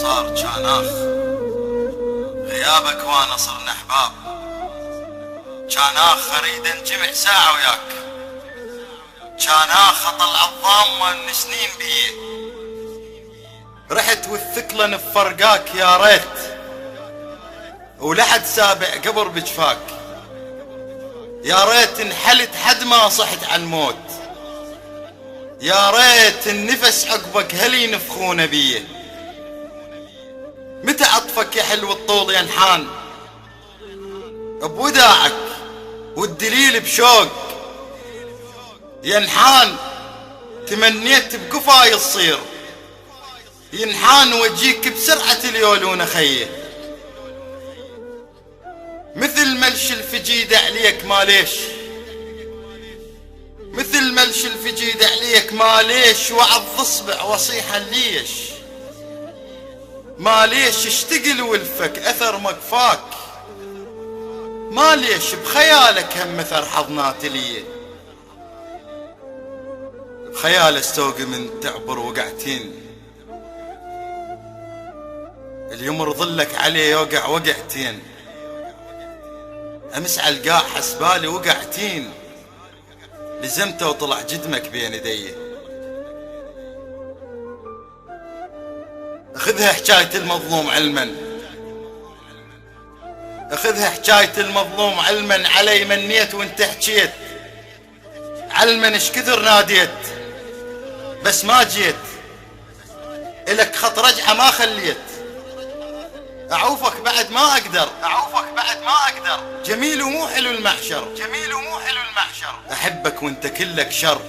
صار كان اخ، غيابك وانا صرنا احباب. كان اخ اريد انجمع ساعة وياك، كان اخ اطلع الضام وان سنين بيه. رحت والثقلن بفرقاك يا ريت، ولحد سابع قبر بجفاك. يا ريت انحلت حد ما صحت على الموت، يا ريت النفس عقبك هل ينفخون بيه. متى عطفك يا حلو الطول ينحان بوداعك والدليل بشوق. ينحان تمنيت بقفا يصير، ينحان وجيك بسرعة اليولون خيه. مثل ملش الفجيد عليك ما ليش، مثل ملش الفجيد عليك ما ليش. وعض اصبع وصيحا ليش، ما ليش اشتقل ولفك اثر مقفاك. ما ليش بخيالك هم اثر حضنات لي، بخيال استوقي من تعبر وقعتين. اليمر ظلك عليه يوقع وقعتين، امس على القاع حسبالي وقعتين. لزمته وطلع جدمك بين يدي. اخذها حكاية المظلوم علما، اخذها حكاية المظلوم علما. علي منيت وانت حكيت، علما اش كثر ناديت بس ما جيت. الك خط رجعة ما خليت، اعوفك بعد ما اقدر، اعوفك بعد ما اقدر. جميل ومو حلو المحشر، جميل ومو حلو المحشر. احبك وانت كلك شر،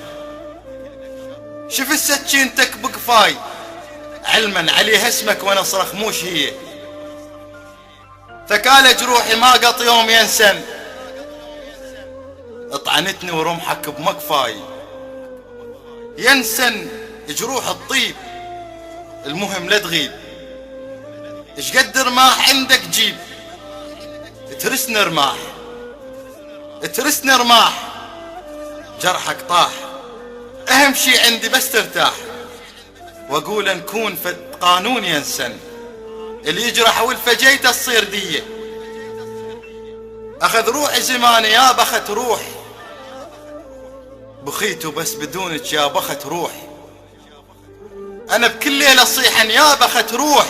شوف السكينتك بقفاي. علما عليها اسمك وانا صرخ موش هي. ثكال جروحي ما قط يوم ينسن، اطعنتني ورمحك بمقفاي. ينسن جروح الطيب، المهم لا تغيب. ايش قد رماح عندك جيب، ترسني رماح، ترسني رماح. جرحك طاح، اهم شي عندي بس ترتاح. واقول نكون فد قانون ينسن، اللي يجرح والفجيته تصير ديه. اخذ روحي زماني يا بخت روح، بخيت بس بدونك يا بخت روح. انا بكل ليله اصيح يا بخت روح،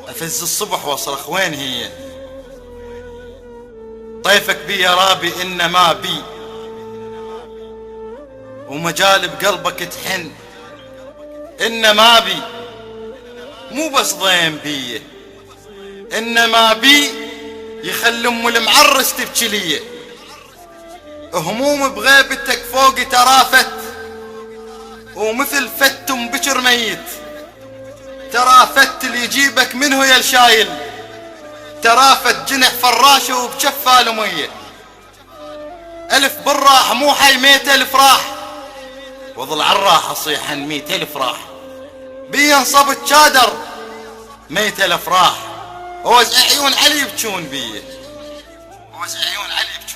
افز الصبح واصرخ وين هي. طيفك بي يا رابي انما بي، ومجال بقلبك تحن. انما بي مو بس ضيم بيه، انما بي يخلي ام المعرس تبكي لي. هموم بغيبتك فوقي ترافت، ومثل فت بكر ميت. ترافت اللي يجيبك منه يا الشايل، ترافت جنح فراشه وبجفه لميه. الف بالراح مو حي 100,000 راح، وظل عالراح اصيحا 100,000 راح. بي انصبت شادر 100,000 راح. ووز عيون علي يبكون بي، ووز عيون علي يبكون.